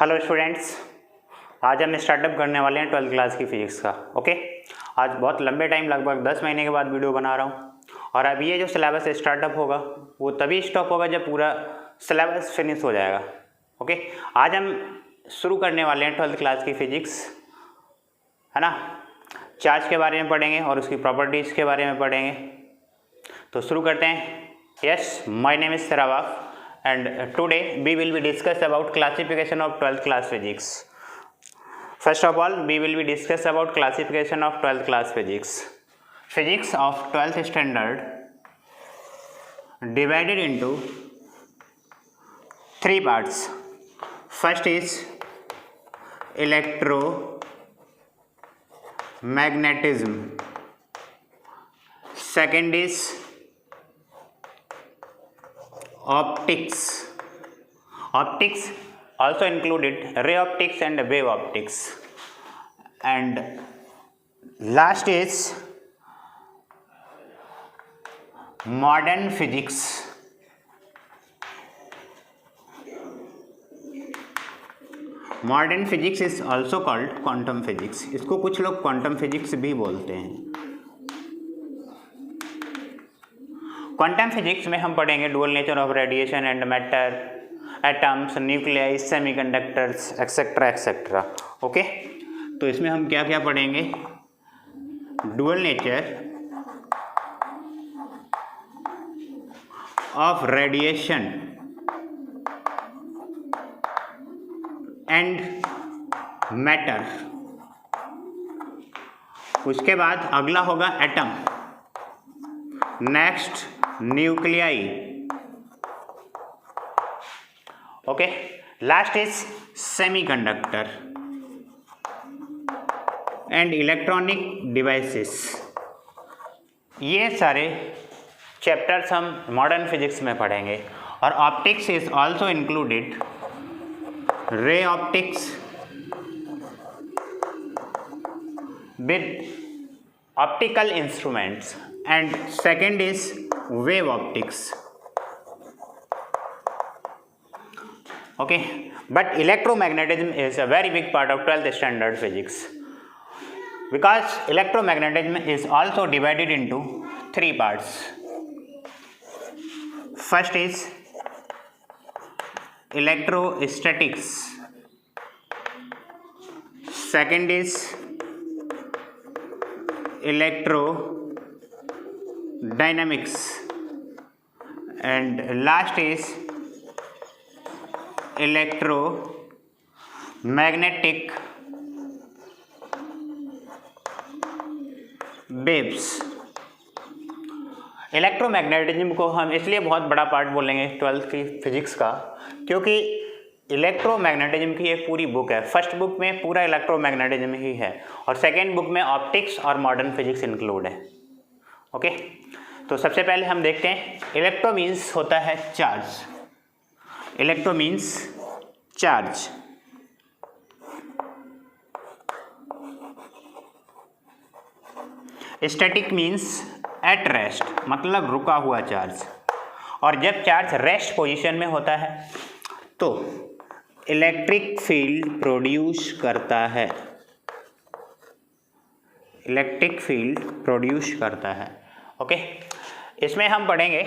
Hello students, आज हम startup करने वाले हैं 12th क्लास की फिजिक्स का। ओके, आज बहुत लंबे टाइम लगभग 10 महीने के बाद वीडियो बना रहा हूँ। और अब ये जो सिलेबस स्टार्टअप होगा वो तभी स्टॉप होगा जब पूरा सिलेबस फिनिश हो जाएगा। ओके, आज हम शुरू करने वाले हैं 12th क्लास की फिजिक्स, है ना। चार्ज के बारे में पढ़ेंगे और उसकी प्रॉपर्टीज़ के बारे में पढ़ेंगे। तो शुरू करते हैं। यस, माय नेम इज सरावाफ and today we will be discuss about classification of 12th class physics. First of all, we will be discuss about classification of 12th class physics. Physics of 12th standard divided into three parts. First is electromagnetism. Second is optics. Optics also included ray optics and wave optics. And last is modern physics. Modern physics is also called quantum physics. इसको कुछ लोग quantum physics भी बोलते हैं। Quantum physics में हम पढ़ेंगे dual nature of radiation and matter, atoms, nuclei, semiconductors, etcetera etcetera. Okay, तो इसमें हम क्या क्या पढ़ेंगे? Dual nature of radiation and matter. उसके बाद अगला होगा atom, next nuclei. Okay, last is semiconductor and electronic devices. ये सारे चैप्टर्स हम मॉडर्न फिजिक्स में पढ़ेंगे। और optics is also included ray optics with optical instruments and second is wave optics. Okay, but electromagnetism is a very big part of 12th standard physics because electromagnetism is also divided into three parts. First is electrostatics, second is electrodynamics, and last is electromagnetic waves. Electromagnetism को हम इसलिए बहुत बड़ा part बोलेंगे 12th की physics का क्योंकि electromagnetism की एक पूरी बुक है। फर्स्ट बुक में पूरा इलेक्ट्रोमैग्नेटिज्म ही है और सेकेंड बुक में ऑप्टिक्स और मॉडर्न फिजिक्स इंक्लूड है। ओके, तो सबसे पहले हम देखते हैं इलेक्ट्रो मीन्स होता है charge. Electro means charge. Static means at rest, मतलब रुका हुआ चार्ज। और जब चार्ज रेस्ट पोजीशन में होता है तो इलेक्ट्रिक फील्ड प्रोड्यूस करता है। इलेक्ट्रिक फील्ड प्रोड्यूस करता है। ओके, इसमें हम पढ़ेंगे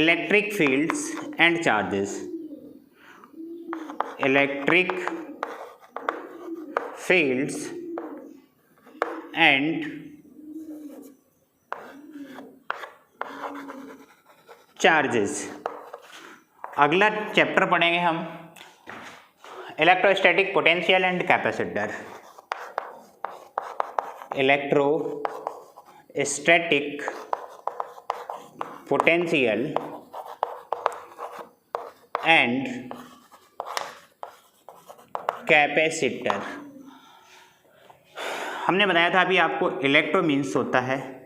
electric fields and charges. Electric fields and charges. अगला चैप्टर पढ़ेंगे हम electrostatic potential and capacitor. Electrostatic potential and capacitor. हमने बताया था अभी आपको इलेक्ट्रो मीन्स होता है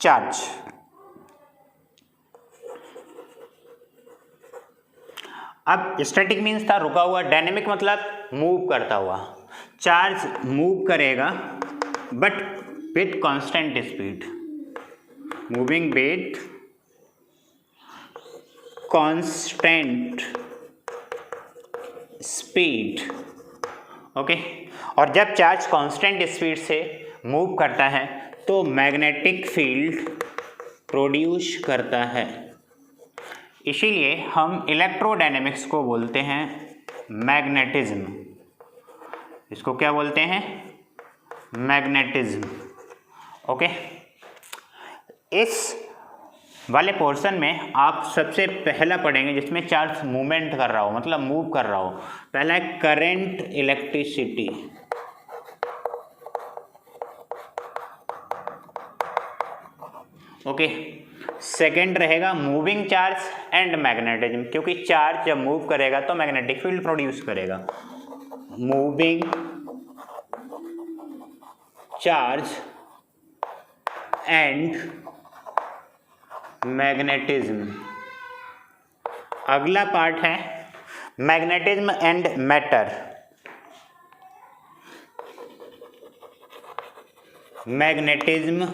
चार्ज। अब स्टैटिक मीन्स था रुका हुआ, डायनेमिक मतलब मूव करता हुआ। चार्ज मूव करेगा but with constant speed, moving with constant speed, okay. और जब चार्ज कांस्टेंट स्पीड से मूव करता है तो मैग्नेटिक फील्ड प्रोड्यूस करता है। इसीलिए हम इलेक्ट्रोडायनेमिक्स को बोलते हैं मैग्नेटिज्म। इसको क्या बोलते हैं? Magnetism, okay. इस वाले पोर्शन में आप सबसे पहला पढ़ेंगे जिसमें चार्ज मूवमेंट कर रहा हो, मतलब मूव कर रहा हो। पहला है करंट इलेक्ट्रिसिटी, ओके। सेकंड रहेगा मूविंग चार्ज एंड मैग्नेटिज्म, क्योंकि चार्ज जब मूव करेगा तो मैग्नेटिक फील्ड प्रोड्यूस करेगा। Moving charge and magnetism. अगला पार्ट है magnetism and matter. Magnetism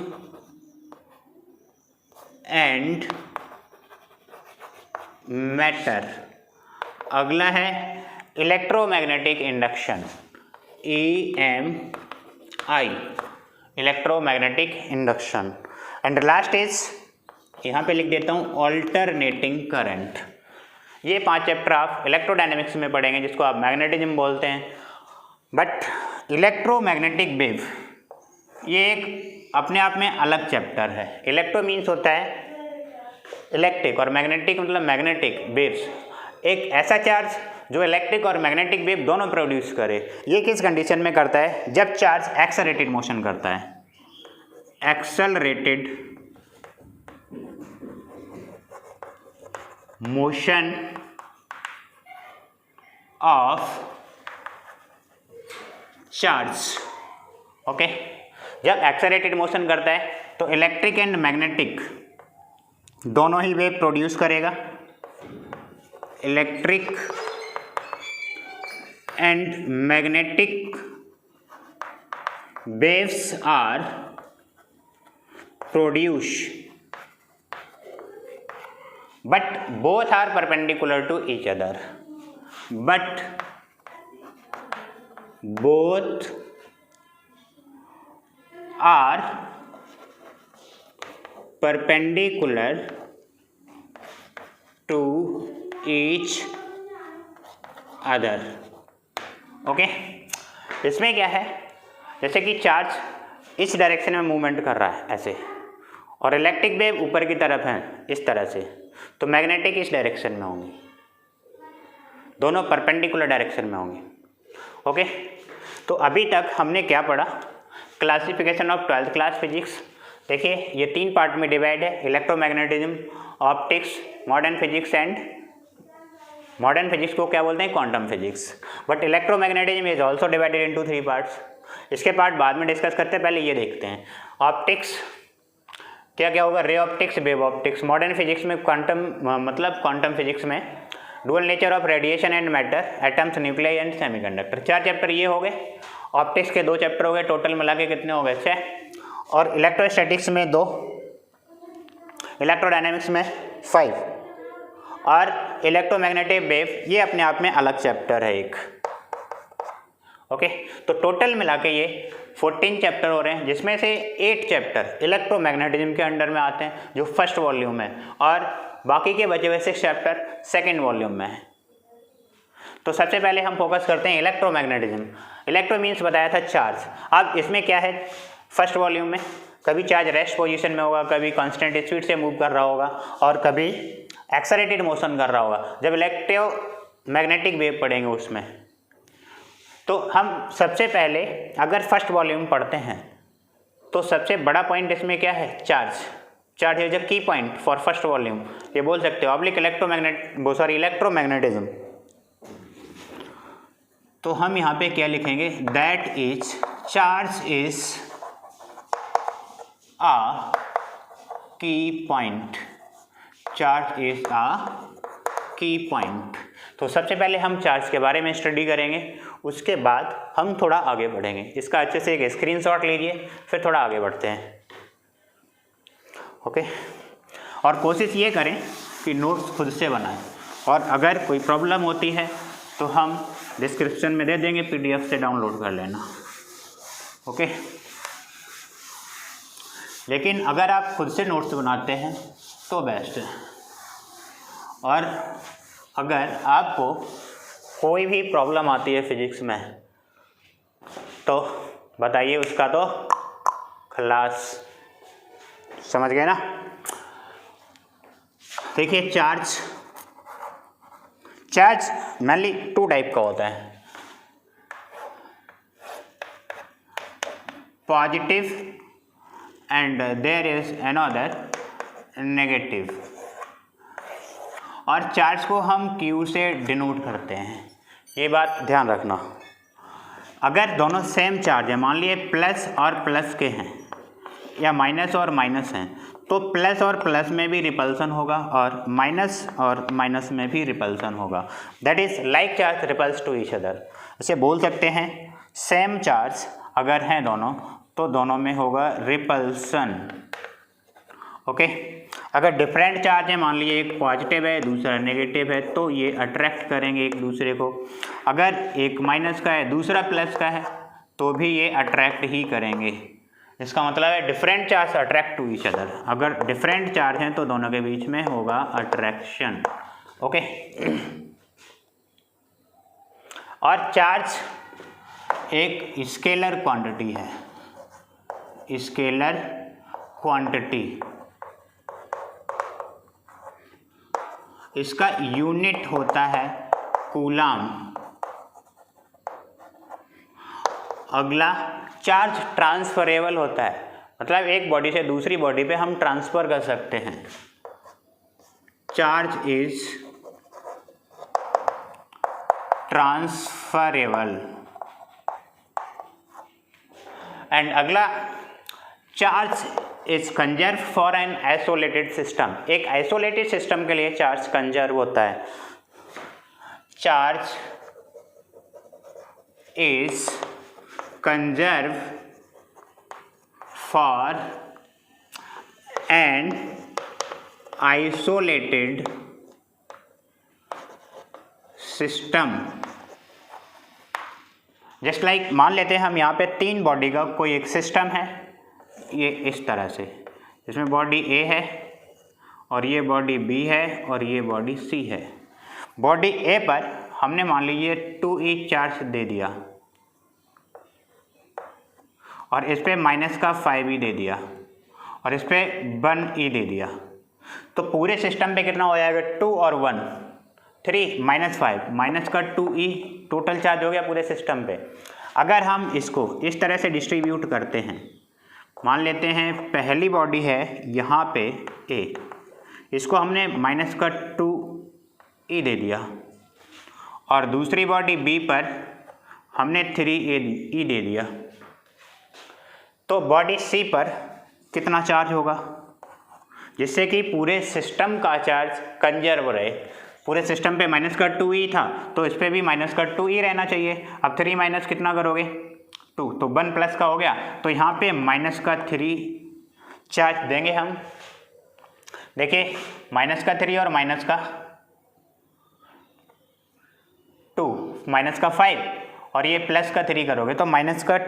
and matter. अगला है electromagnetic induction, EMI, electromagnetic induction. And last is, यहाँ पे लिख देता हूँ, ऑल्टरनेटिंग करंट। ये 5 चैप्टर आप इलेक्ट्रोडायनेमिक्स में पढ़ेंगे जिसको आप मैग्नेटिज्म बोलते हैं। बट इलेक्ट्रोमैग्नेटिक वेव ये एक अपने आप में अलग चैप्टर है। इलेक्ट्रो मीन्स होता है इलेक्ट्रिक और मैग्नेटिक मतलब मैग्नेटिक वेव्स, एक ऐसा चार्ज जो इलेक्ट्रिक और मैग्नेटिक वेव दोनों प्रोड्यूस करे। ये किस कंडीशन में करता है? जब चार्ज एक्सेलरेटेड मोशन करता है। Accelerated motion of charge, okay. जब एक्सेलरेटेड मोशन करता है तो इलेक्ट्रिक एंड मैग्नेटिक दोनों ही वेव प्रोड्यूस करेगा। Electric and magnetic waves are produce but both are perpendicular to each other, but both are perpendicular to each other, okay. इसमें क्या है, जैसे कि चार्ज इस डायरेक्शन में मूवमेंट कर रहा है ऐसे, और इलेक्ट्रिक वेव ऊपर की तरफ है इस तरह से, तो मैग्नेटिक इस डायरेक्शन में होंगी, दोनों परपेंडिकुलर डायरेक्शन में होंगी, ओके। तो अभी तक हमने क्या पढ़ा? Classification of 12th class physics. देखिए ये 3 पार्ट में डिवाइड है, electromagnetism, optics, modern physics and modern physics को क्या बोलते हैं? Quantum physics. But electromagnetism is also divided into 3 parts. इसके पार्ट बाद में डिस्कस करते हैं, पहले ये देखते हैं। ऑप्टिक्स क्या क्या होगा? Ray optics, wave optics. Modern physics में क्वांटम मतलब क्वांटम फिजिक्स में dual nature of radiation and matter, atoms, nuclei and semiconductor. 4 chapter ये हो गए। ऑप्टिक्स के 2 चैप्टर हो गए, टोटल मिला के कितने हो गए? 6। और इलेक्ट्रोस्टैटिक्स में 2, इलेक्ट्रोडायनेमिक्स में 5, और इलेक्ट्रोमैग्नेटिक वेव ये अपने आप में अलग चैप्टर है एक, ओके। तो टोटल मिला के ये 14 चैप्टर हो रहे हैं, जिसमें से 8 चैप्टर इलेक्ट्रोमैग्नेटिज्म के अंडर में आते हैं जो फर्स्ट वॉल्यूम है, और बाकी के बचे हुए 6 चैप्टर सेकेंड वॉल्यूम में है। तो सबसे पहले हम फोकस करते हैं इलेक्ट्रोमैग्नेटिज्म। इलेक्ट्रो मीन्स बताया था चार्ज। अब इसमें क्या है, फर्स्ट वॉल्यूम में कभी चार्ज रेस्ट पोजीशन में होगा, कभी कांस्टेंट स्पीड से मूव कर रहा होगा, और कभी एक्सेलरेटेड मोशन कर रहा होगा। जब इलेक्ट्रोमैग्नेटिक वेव पढ़ेंगे उसमें, तो हम सबसे पहले अगर फर्स्ट वॉल्यूम पढ़ते हैं तो सबसे बड़ा पॉइंट इसमें क्या है? चार्ज। चार्ज इज अ की पॉइंट फॉर फर्स्ट वॉल्यूम, ये बोल सकते हो। Oblique electromagnetism. तो हम यहाँ पे क्या लिखेंगे? दैट इज चार्ज इज आ की पॉइंट। चार्ज इज आ की पॉइंट। तो सबसे पहले हम चार्ज के बारे में स्टडी करेंगे, उसके बाद हम थोड़ा आगे बढ़ेंगे। इसका अच्छे से एक स्क्रीनशॉट लीजिए, फिर थोड़ा आगे बढ़ते हैं, ओके। और कोशिश ये करें कि नोट्स खुद से बनाएं, और अगर कोई प्रॉब्लम होती है तो हम डिस्क्रिप्शन में दे देंगे, PDF से डाउनलोड कर लेना, ओके। लेकिन अगर आप खुद से नोट्स बनाते हैं तो बेस्ट है। और अगर आपको कोई भी प्रॉब्लम आती है फिजिक्स में तो बताइए, उसका तो खलास, समझ गए ना। देखिए चार्ज मेनली 2 टाइप का होता है, positive and there is another negative. और चार्ज को हम Q से डिनोट करते हैं, ये बात ध्यान रखना। अगर दोनों सेम चार्ज है, मान लिए प्लस और प्लस के हैं या माइनस और माइनस हैं, तो प्लस और प्लस में भी रिपल्सन होगा और माइनस में भी रिपल्सन होगा। That is like charge repels to each other. इसे बोल सकते हैं सेम चार्ज अगर हैं दोनों तो दोनों में होगा रिपल्सन, ओके। अगर डिफरेंट चार्ज है, मान लीजिए एक पॉजिटिव है दूसरा नेगेटिव है, तो ये अट्रैक्ट करेंगे एक दूसरे को। अगर एक माइनस का है दूसरा प्लस का है तो भी ये अट्रैक्ट ही करेंगे। इसका मतलब है different charge attract to each other. अगर डिफरेंट चार्ज हैं तो दोनों के बीच में होगा अट्रैक्शन, ओके। और चार्ज एक स्केलर क्वांटिटी है, स्केलर क्वांटिटी। इसका यूनिट होता है कूलाम। अगला, चार्ज ट्रांसफरेबल होता है, मतलब एक बॉडी से दूसरी बॉडी पे हम ट्रांसफर कर सकते हैं। Charge is transferable. एंड अगला, charge is conserve for an isolated system. एक आइसोलेटेड सिस्टम के लिए चार्ज कंजर्व होता है। Charge is conserve for an isolated system. Just like मान लेते हैं हम यहाँ पे 3 बॉडी का कोई एक सिस्टम है, ये इस तरह से, इसमें बॉडी A है और ये बॉडी B है और ये बॉडी C है। बॉडी A पर हमने मान लीजिए 2E चार्ज दे दिया और इस पर माइनस का 5E दे दिया और इस पर 1E दे दिया, तो पूरे सिस्टम पे कितना हो जाएगा? 2 और 1 3 -5 माइनस का 2E, टोटल चार्ज हो गया पूरे सिस्टम पे। अगर हम इसको इस तरह से डिस्ट्रीब्यूट करते हैं, मान लेते हैं पहली बॉडी है यहाँ पे A, इसको हमने माइनस का 2E दे दिया और दूसरी बॉडी B पर हमने 3E दे दिया, तो बॉडी C पर कितना चार्ज होगा? जिससे कि पूरे सिस्टम का चार्ज कंजर्व रहे। पूरे सिस्टम पे माइनस का 2E था तो इस पर भी माइनस का 2E रहना चाहिए। अब 3 माइनस कितना करोगे? 2, तो 1 प्लस का हो गया, तो यहाँ पे माइनस का 3 चार्ज देंगे हम। देखिए माइनस का 3 और माइनस का 2, माइनस का 5 और ये प्लस का 3 करोगे तो माइनस का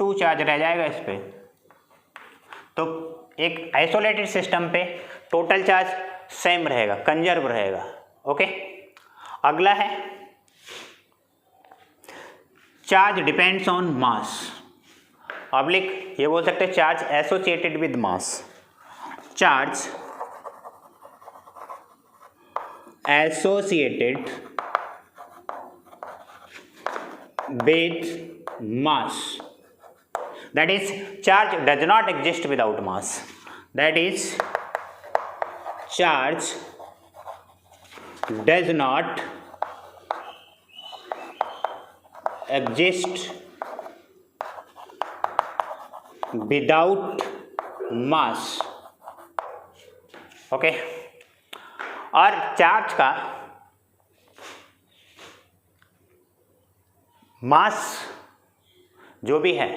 2 चार्ज रह जाएगा इस पे। तो एक आइसोलेटेड सिस्टम पे टोटल चार्ज सेम रहेगा, कंजर्व रहेगा, ओके। अगला है charge depends on mass, oblique ये बोल सकते हैं charge associated with mass. Charge associated with mass, that is charge does not exist without mass, that is charge does not exist without mass, okay. और charge का मास जो भी है,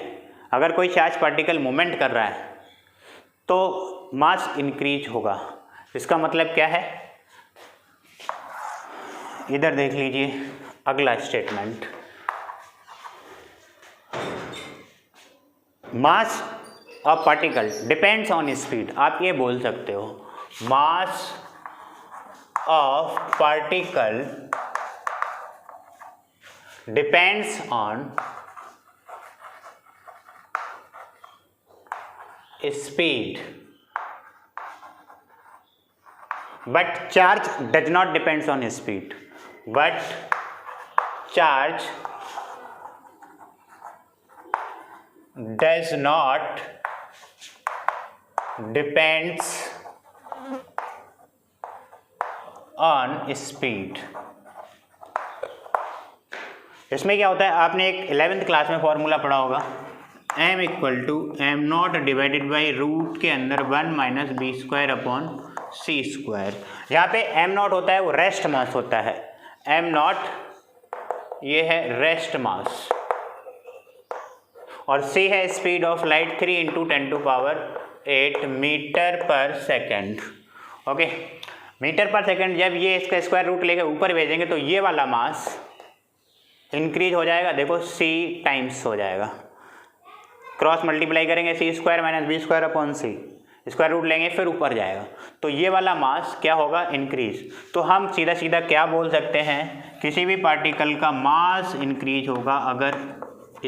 अगर कोई चार्ज पार्टिकल मूवमेंट कर रहा है तो मास इंक्रीज होगा। इसका मतलब क्या है? इधर देख लीजिए, अगला statement, mass of particle depends on speed. आप ये बोल सकते हो mass of particle depends on speed but charge does not depends on speed, but charge does not depends on speed। इसमें क्या होता है, आपने एक 11th क्लास में फॉर्मूला पढ़ा होगा, m equal to M not divided by root के अंदर 1 minus B square upon C square. यहाँ पे एम नॉट होता है वो रेस्ट मास होता है, एम नॉट ये है रेस्ट मास, और सी है speed of light 3 into 10⁸ metre per second. Okay, metre per second. जब ये इसका स्क्वायर रूट लेके ऊपर भेजेंगे तो ये वाला मास इंक्रीज हो जाएगा, देखो सी टाइम्स हो जाएगा, क्रॉस मल्टीप्लाई करेंगे C square minus B square upon C, square root लेंगे फिर ऊपर जाएगा, तो ये वाला मास क्या होगा, इंक्रीज। तो हम सीधा सीधा क्या बोल सकते हैं, किसी भी पार्टिकल का मास इंक्रीज होगा अगर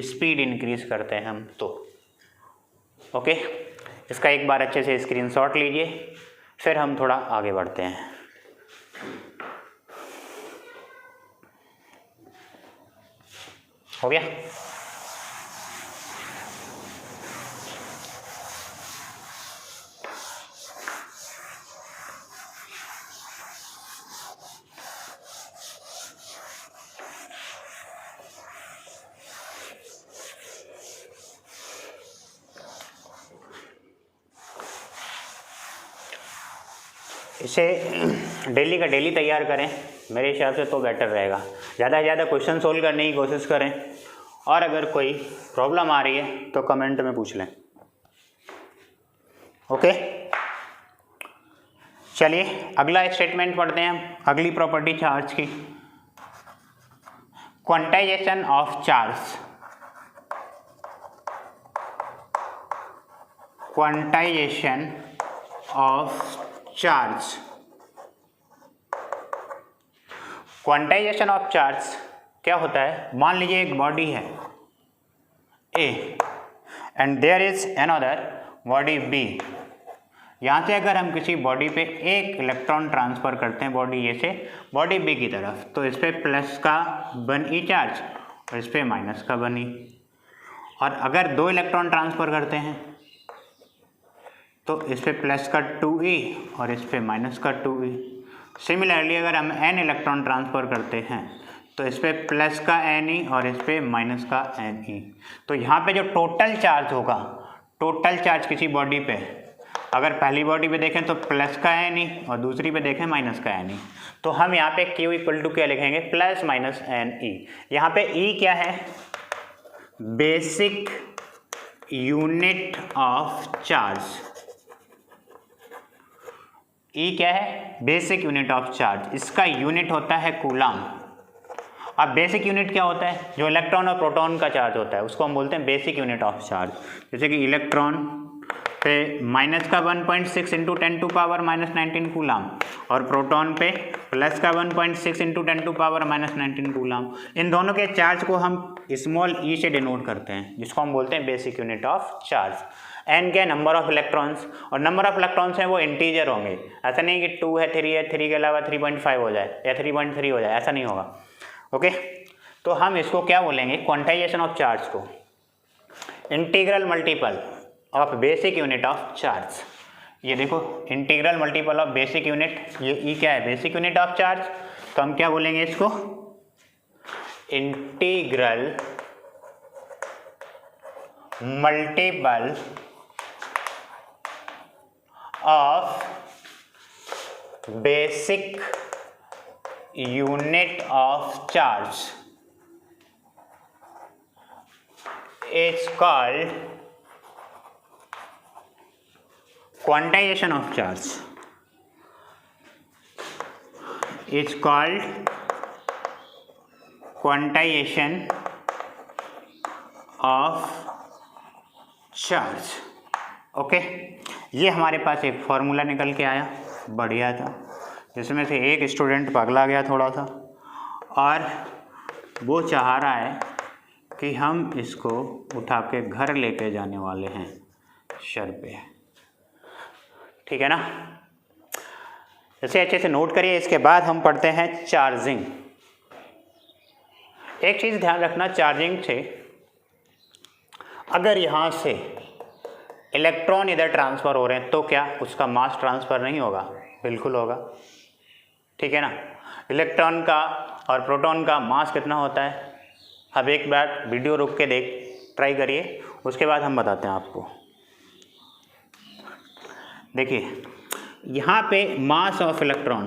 स्पीड इंक्रीज करते हैं हम तो। ओके, इसका एक बार अच्छे से स्क्रीनशॉट लीजिए, फिर हम थोड़ा आगे बढ़ते हैं। हो गया? इसे डेली का डेली तैयार करें, मेरे हिसाब से तो बेटर रहेगा। ज़्यादा से ज़्यादा क्वेश्चन सोल्व करने की कोशिश करें, और अगर कोई प्रॉब्लम आ रही है तो कमेंट में पूछ लें। ओके, चलिए अगला स्टेटमेंट पढ़ते हैं हम, अगली प्रॉपर्टी चार्ज की, quantization of charge. Quantization of charge, quantization of charge क्या होता है, मान लीजिए एक बॉडी है A and there is another body B. यहाँ से अगर हम किसी बॉडी पे एक इलेक्ट्रॉन ट्रांसफ़र करते हैं बॉडी ए से बॉडी बी की तरफ, तो इस पर प्लस का वन ई चार्ज और इस पर माइनस का वन ई, और अगर दो इलेक्ट्रॉन ट्रांसफ़र करते हैं तो इस पे प्लस का 2e और इस पे माइनस का 2e। सिमिलरली अगर हम n इलेक्ट्रॉन ट्रांसफ़र करते हैं तो इस पे प्लस का ne और इस पे माइनस का ne। तो यहाँ पे जो टोटल चार्ज होगा, टोटल चार्ज किसी बॉडी पे, अगर पहली बॉडी पे देखें तो प्लस का ne और दूसरी पे देखें माइनस का ne, तो हम यहाँ पे q इक्वल टू क्या लिखेंगे, प्लस माइनस ne। यहाँ पे e क्या है, बेसिक यूनिट ऑफ चार्ज। ई क्या है, बेसिक यूनिट ऑफ चार्ज, इसका यूनिट होता है कूलाम। अब बेसिक यूनिट क्या होता है, जो इलेक्ट्रॉन और प्रोटॉन का चार्ज होता है उसको हम बोलते हैं बेसिक यूनिट ऑफ चार्ज। जैसे कि इलेक्ट्रॉन पे माइनस का 1.6 इंटू 10⁻⁻19 कूलाम, और प्रोटॉन पे प्लस का 1.6 इंटू 10⁻⁻19 कूलाम। इन दोनों के चार्ज को हम स्मॉल ई से डिनोट करते हैं, जिसको हम बोलते हैं basic unit of charge. N क्या है, नंबर ऑफ इलेक्ट्रॉन्स, और नंबर ऑफ इलेक्ट्रॉन्स हैं वो इंटीजर होंगे, ऐसा नहीं कि 2 है 3 है 3 के अलावा 3.5 हो जाए या 3.3 हो जाए, ऐसा नहीं होगा। ओके, तो हम इसको क्या बोलेंगे, क्वांटाइजेशन ऑफ चार्ज को integral multiple of basic unit of charge. ये देखो integral multiple of basic unit, ये ई क्या है, बेसिक यूनिट ऑफ चार्ज, तो हम क्या बोलेंगे इसको, integral multiple of basic unit of charge is called quantization of charge, is called quantization of charge. Okay, ये हमारे पास एक फॉर्मूला निकल के आया, बढ़िया था, जिसमें से एक स्टूडेंट पगला गया थोड़ा सा और वो चाह रहा है कि हम इसको उठा के घर लेके जाने वाले हैं सर पे। ठीक है ना, इसे अच्छे से नोट करिए। इसके बाद हम पढ़ते हैं चार्जिंग। एक चीज़ ध्यान रखना, चार्जिंग से अगर यहाँ से इलेक्ट्रॉन इधर ट्रांसफ़र हो रहे हैं तो क्या उसका मास ट्रांसफ़र नहीं होगा? बिल्कुल होगा। ठीक है ना, इलेक्ट्रॉन का और प्रोटॉन का मास कितना होता है? अब एक बार वीडियो रुक के ट्राई करिए, उसके बाद हम बताते हैं आपको। देखिए यहाँ पे mass of electron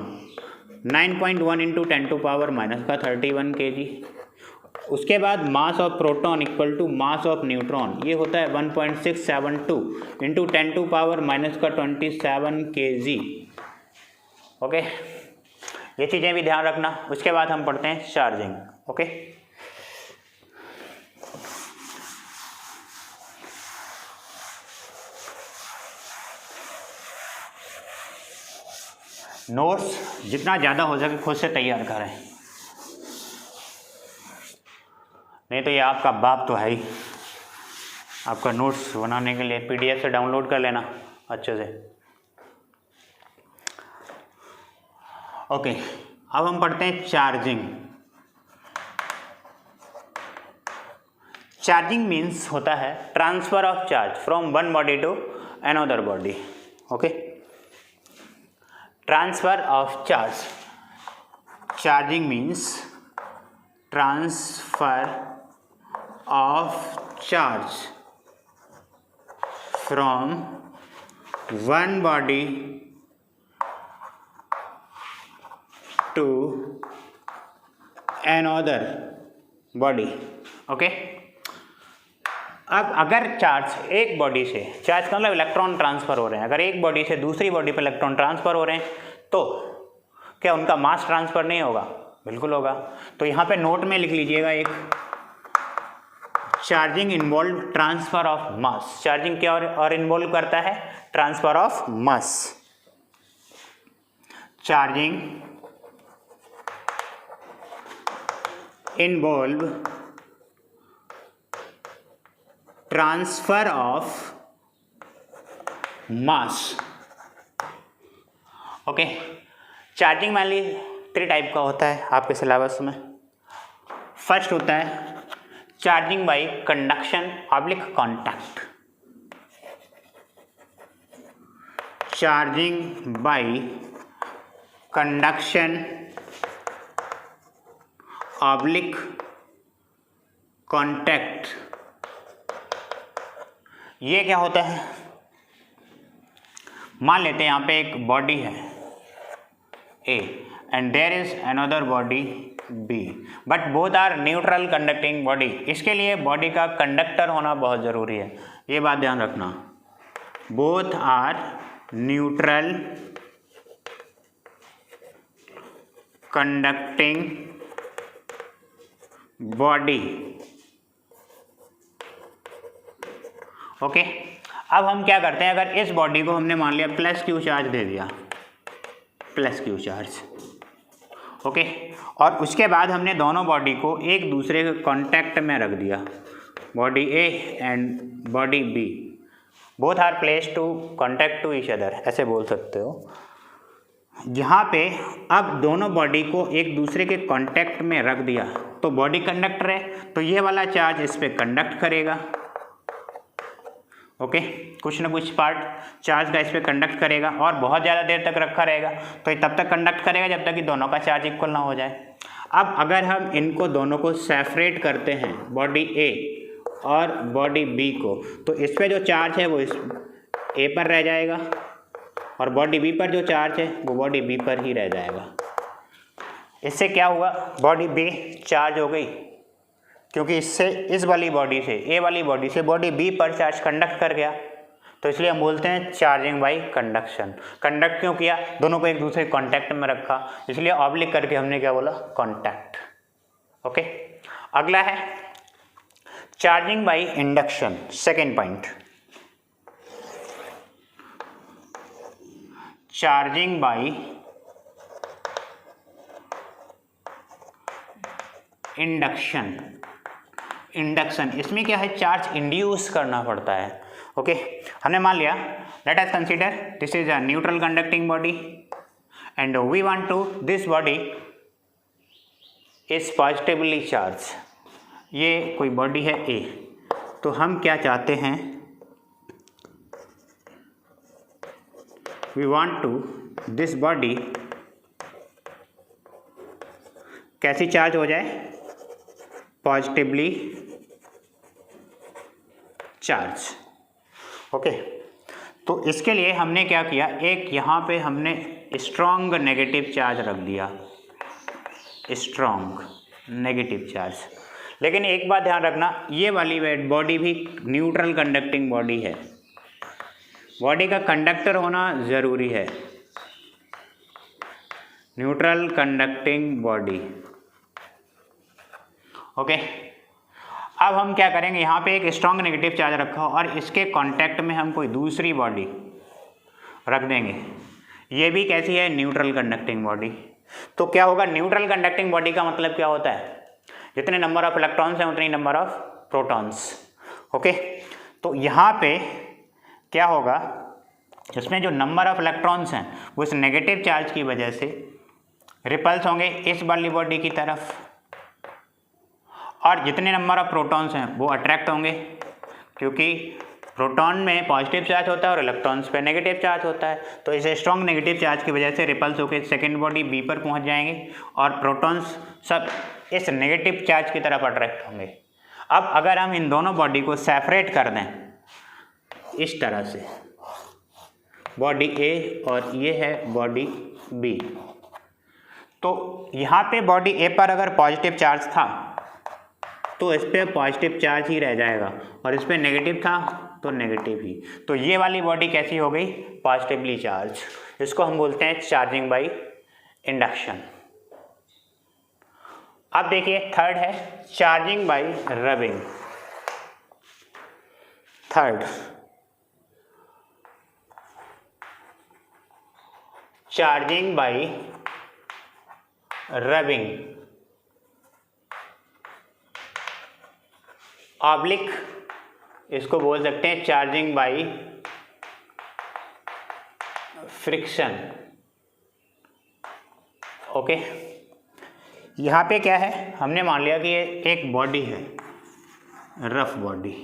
9.1 into 10⁻⁻31 kg। उसके बाद mass of proton equal to mass of neutron, ये होता है 1.672 इंटू 10⁻⁻27 kg। ओके, ये चीज़ें भी ध्यान रखना। उसके बाद हम पढ़ते हैं चार्जिंग। ओके, नोट्स जितना ज़्यादा हो सके खुद से तैयार करें, नहीं तो ये आपका बाप तो है ही। आपका नोट्स बनाने के लिए PDF से डाउनलोड कर लेना अच्छे से। ओके, अब हम पढ़ते हैं चार्जिंग। चार्जिंग मीन्स होता है transfer of charge from one body to another body. Okay, transfer of charge, charging means transfer of charge from one body to another body। Okay, अब अगर चार्ज एक बॉडी से, चार्ज का मतलब electron transfer हो रहे हैं, अगर एक बॉडी से दूसरी बॉडी पर इलेक्ट्रॉन ट्रांसफ़र हो रहे हैं तो क्या उनका मास ट्रांसफ़र नहीं होगा? बिल्कुल होगा। तो यहाँ पे नोट में लिख लीजिएगा एक, charging involve transfer of mass. Charging क्या और इन्वॉल्व करता है? Transfer of mass. Charging involve transfer of mass. Okay, charging मान ली 3 टाइप का होता है आपके सिलेबस में। फर्स्ट होता है charging by conduction oblique contact. Charging by conduction oblique contact, ये क्या होता है? मान लेते हैं यहाँ पे एक बॉडी है A and there is another body B, but both are neutral conducting body। इसके लिए बॉडी का कंडक्टर होना बहुत ज़रूरी है, ये बात ध्यान रखना। both are neutral conducting body। Okay, अब हम क्या करते हैं, अगर इस बॉडी को हमने मान लिया प्लस Q चार्ज दे दिया, प्लस Q चार्ज। ओके, और उसके बाद हमने दोनों बॉडी को एक दूसरे के कांटेक्ट में रख दिया, body A and body B, both are place to contact to each other, ऐसे बोल सकते हो। यहाँ पे अब दोनों बॉडी को एक दूसरे के कांटेक्ट में रख दिया तो बॉडी कंडक्टर है, तो ये वाला चार्ज इस पर कंडक्ट करेगा। ओके, कुछ ना कुछ पार्ट चार्ज का इस पर कंडक्ट करेगा और बहुत ज़्यादा देर तक रखा रहेगा, तो ये तब तक कंडक्ट करेगा जब तक कि दोनों का चार्ज इक्वल ना हो जाए। अब अगर हम इनको दोनों को सेपरेट करते हैं, बॉडी A और बॉडी B को, तो इस पर जो चार्ज है वो इस A पर रह जाएगा और बॉडी B पर जो चार्ज है वो बॉडी B पर ही रह जाएगा। इससे क्या हुआ, बॉडी B चार्ज हो गई, क्योंकि इससे इस वाली बॉडी से, A वाली बॉडी से बॉडी B पर चार्ज कंडक्ट कर गया, तो इसलिए हम बोलते हैं चार्जिंग बाय कंडक्शन। कंडक्ट क्यों किया, दोनों को एक दूसरे कांटेक्ट में रखा, इसलिए ऑब्लिक करके हमने क्या बोला, कांटेक्ट। ओके। अगला है charging by induction, second point, charging by induction. Induction इसमें क्या है, चार्ज इंड्यूस करना पड़ता है। ओके, हमने मान लिया, let us consider this is a neutral conducting body and we want to this body is positively charge. ये कोई बॉडी है ए, तो हम क्या चाहते हैं, we want to this body कैसी चार्ज हो जाए, पॉजिटिवली चार्ज। ओके, तो इसके लिए हमने क्या किया, एक यहाँ पे हमने स्ट्रॉन्ग नेगेटिव चार्ज रख दिया, स्ट्रॉन्ग नेगेटिव चार्ज। लेकिन एक बात ध्यान रखना, ये वाली बॉडी भी न्यूट्रल कंडक्टिंग बॉडी है, बॉडी का कंडक्टर होना ज़रूरी है, न्यूट्रल कंडक्टिंग बॉडी। ओके, अब हम क्या करेंगे, यहाँ पे एक स्ट्रॉन्ग नेगेटिव चार्ज रखा और इसके कांटेक्ट में हम कोई दूसरी बॉडी रख देंगे, ये भी कैसी है, न्यूट्रल कंडक्टिंग बॉडी। तो क्या होगा, न्यूट्रल कंडक्टिंग बॉडी का मतलब क्या होता है, जितने नंबर ऑफ इलेक्ट्रॉन्स हैं उतनी नंबर ऑफ प्रोटॉन्स। ओके, तो यहाँ पे क्या होगा, इसमें जो नंबर ऑफ इलेक्ट्रॉन्स हैं वो इस नेगेटिव चार्ज की वजह से रिपल्स होंगे इस वाली बॉडी की तरफ, और जितने नंबर ऑफ प्रोटॉन्स हैं वो अट्रैक्ट होंगे, क्योंकि प्रोटॉन में पॉजिटिव चार्ज होता है और इलेक्ट्रॉन्स पे नेगेटिव चार्ज होता है। तो इसे स्ट्रॉन्ग नेगेटिव चार्ज की वजह से रिपल्स होकर सेकेंड बॉडी बी पर पहुंच जाएंगे और प्रोटॉन्स सब इस नेगेटिव चार्ज की तरफ अट्रैक्ट होंगे। अब अगर हम इन दोनों बॉडी को सेपरेट कर दें इस तरह से, बॉडी ए और ये है बॉडी बी, तो यहाँ पे बॉडी ए पर अगर पॉजिटिव चार्ज था तो इस पर पॉजिटिव चार्ज ही रह जाएगा और इस पर नेगेटिव था तो नेगेटिव ही। तो ये वाली बॉडी कैसी हो गई, पॉजिटिवली चार्ज। इसको हम बोलते हैं चार्जिंग बाय इंडक्शन। अब देखिए थर्ड है charging by rubbing. Third, charging by rubbing oblique, इसको बोल सकते हैं चार्जिंग बाय फ्रिक्शन। ओके, यहाँ पे क्या है, हमने मान लिया कि ये एक बॉडी है, रफ बॉडी,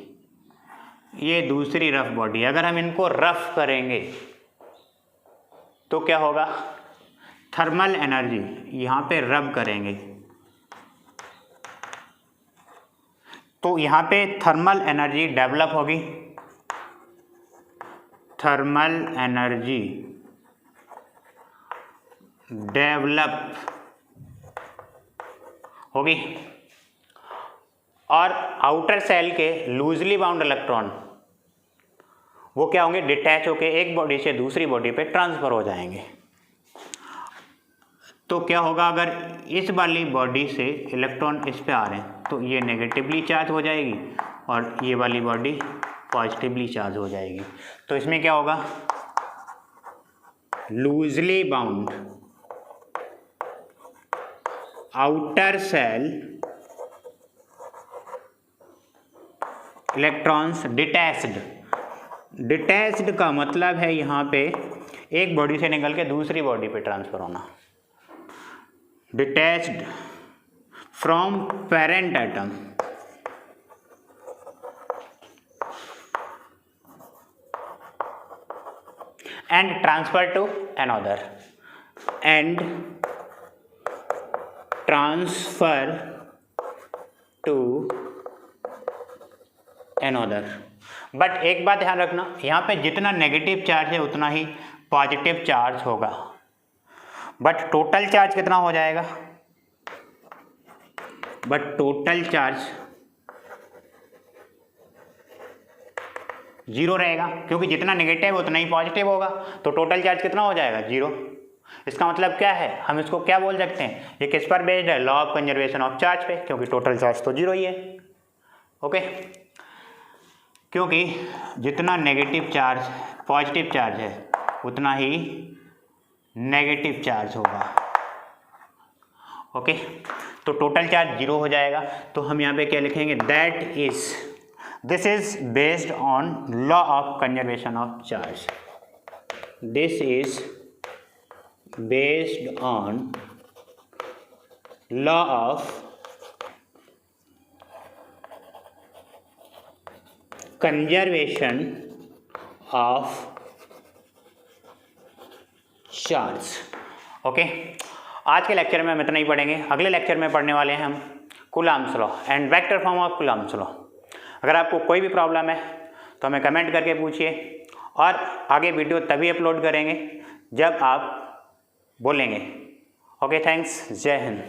ये दूसरी रफ बॉडी है। अगर हम इनको रफ करेंगे तो क्या होगा, थर्मल एनर्जी, यहाँ पे रब करेंगे तो यहाँ पे थर्मल एनर्जी डेवलप होगी, थर्मल एनर्जी डेवलप होगी और आउटर सेल के लूजली बाउंड इलेक्ट्रॉन वो क्या होंगे, डिटैच होके एक बॉडी से दूसरी बॉडी पे ट्रांसफर हो जाएंगे। तो क्या होगा, अगर इस वाली बॉडी से इलेक्ट्रॉन इस पे आ रहे हैं तो ये नेगेटिवली चार्ज हो जाएगी और ये वाली बॉडी पॉजिटिवली चार्ज हो जाएगी। तो इसमें क्या होगा, loosely bound outer cell electrons detached. Detached का मतलब है यहाँ पे एक बॉडी से निकल के दूसरी बॉडी पे ट्रांसफर होना, detached from parent atom and transfer to another, and transfer to another। But एक बात ध्यान रखना, यहाँ पे जितना नेगेटिव चार्ज है उतना ही पॉजिटिव चार्ज होगा, बट टोटल चार्ज कितना हो जाएगा, बट टोटल चार्ज 0 रहेगा, क्योंकि जितना नेगेटिव उतना ही पॉजिटिव होगा। तो टोटल चार्ज कितना हो जाएगा, 0। इसका मतलब क्या है, हम इसको क्या बोल सकते हैं, ये किस पर बेस्ड है, law of conservation of charge पे, क्योंकि टोटल चार्ज तो 0 ही है। ओके, क्योंकि जितना नेगेटिव चार्ज पॉजिटिव चार्ज है उतना ही नेगेटिव चार्ज होगा। ओके, तो टोटल चार्ज 0 हो जाएगा। तो हम यहाँ पे क्या लिखेंगे, that is, this is based on law of conservation of charge, this is based on law of conservation of charge. Okay, आज के लेक्चर में हम इतना ही पढ़ेंगे। अगले लेक्चर में पढ़ने वाले हैं हम Coulomb's law and vector form of Coulomb's law. अगर आपको कोई भी प्रॉब्लम है तो हमें कमेंट करके पूछिए, और आगे वीडियो तभी अपलोड करेंगे जब आप बोलेंगे। ओके, थैंक्स, जय हिंद।